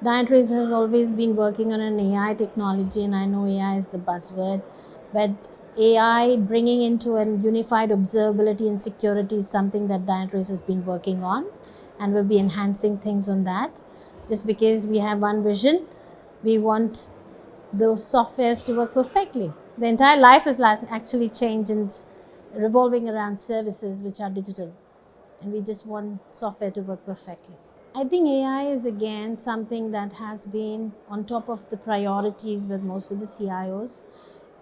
Dynatrace has always been working on an AI technology, and I know AI is the buzzword, but AI bringing into a unified observability and security is something that Dynatrace has been working on, and we'll be enhancing things on that. Just because we have one vision, we want those softwares to work perfectly. The entire life is actually changed and it's revolving around services which are digital, and we just want software to work perfectly. I think AI is again something that has been on top of the priorities with most of the CIOs.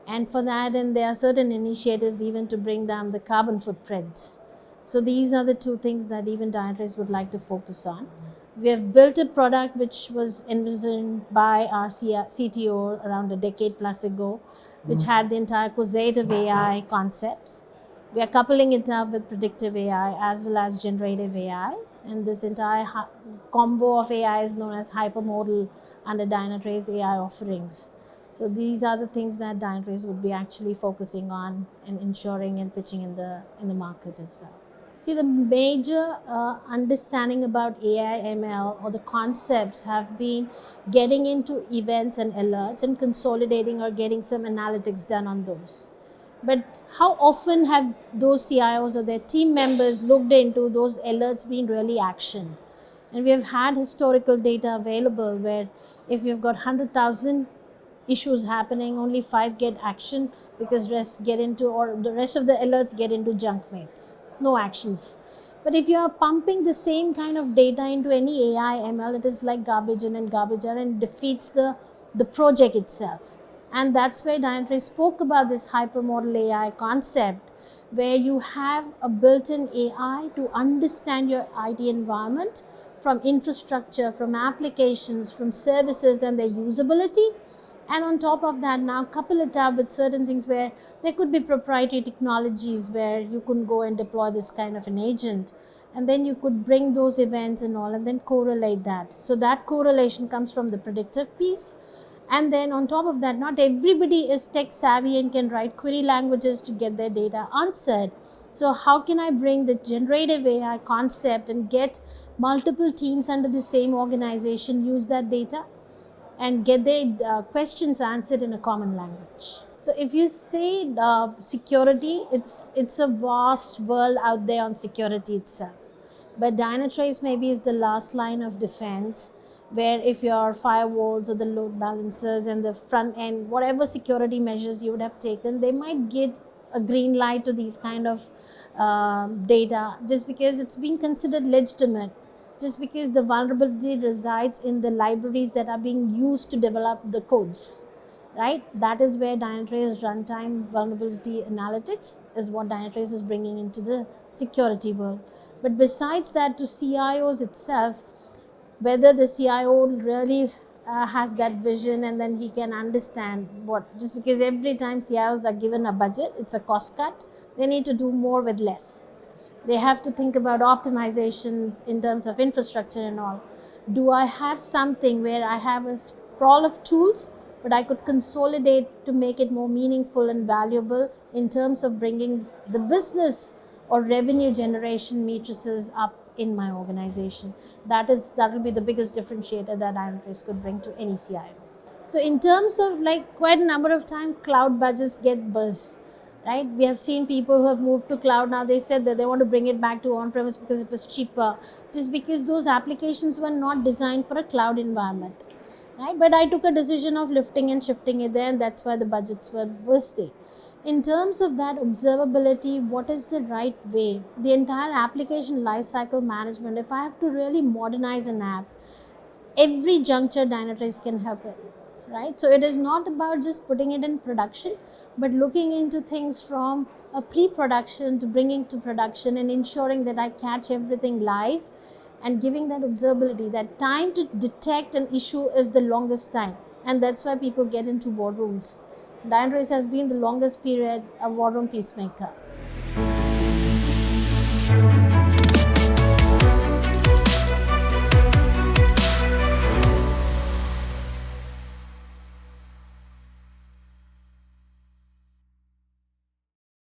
And for that, and there are certain initiatives even to bring down the carbon footprints. So these are the two things that even Dynatrace would like to focus on. We have built a product which was envisioned by our CTO around a decade plus ago, which had the entire causative AI concepts. We are coupling it up with predictive AI as well as generative AI. And this entire combo of AI is known as hypermodal under Dynatrace AI offerings. So these are the things that Dynatrace would be actually focusing on and ensuring and pitching in the market as well. See, the major understanding about AI ML or the concepts have been getting into events and alerts and consolidating or getting some analytics done on those. But how often have those CIOs or their team members looked into those alerts being really actioned? And we have had historical data available where if you've got 100,000 issues happening, only 5 get action because rest get into, or the rest of the alerts get into junk mails. No actions. But if you are pumping the same kind of data into any AI ML, it is like garbage in and garbage out and defeats the project itself. And that's where Dynatrace spoke about this hypermodal AI concept, where you have a built-in AI to understand your IT environment from infrastructure, from applications, from services and their usability. And on top of that, now couple it up with certain things where there could be proprietary technologies where you can go and deploy this kind of an agent, and then you could bring those events and all and then correlate that. So that correlation comes from the predictive piece. And then on top of that, not everybody is tech savvy and can write query languages to get their data answered. So how can I bring the generative AI concept and get multiple teams under the same organization use that data and get their questions answered in a common language? So if you say security, it's a vast world out there on security itself. But Dynatrace maybe is the last line of defense, where if your firewalls or the load balancers and the front end, whatever security measures you would have taken, they might give a green light to these kind of data just because it's been considered legitimate, just because the vulnerability resides in the libraries that are being used to develop the codes, right? That is where Dynatrace runtime vulnerability analytics is what Dynatrace is bringing into the security world. But besides that, to CIOs itself, whether the CIO really has that vision and then he can understand what, just because every time CIOs are given a budget, it's a cost cut, they need to do more with less. They have to think about optimizations in terms of infrastructure and all. Do I have something where I have a sprawl of tools, but I could consolidate to make it more meaningful and valuable in terms of bringing the business or revenue generation matrices up in my organization? That will be the biggest differentiator that Dynatrace could bring to any CIO. So in terms of like quite a number of times cloud budgets get burst, right? We have seen people who have moved to cloud. Now they said that they want to bring it back to on-premise because it was cheaper, just because those applications were not designed for a cloud environment, right? But I took a decision of lifting and shifting it there, and that's why the budgets were bursting. In terms of that observability, what is the right way? The entire application lifecycle management, if I have to really modernize an app, every juncture Dynatrace can help it, right? So it is not about just putting it in production, but looking into things from a pre-production to bringing to production and ensuring that I catch everything live and giving that observability. That time to detect an issue is the longest time, and that's why people get into war rooms. Dynatrace has been the longest period a war room peacemaker.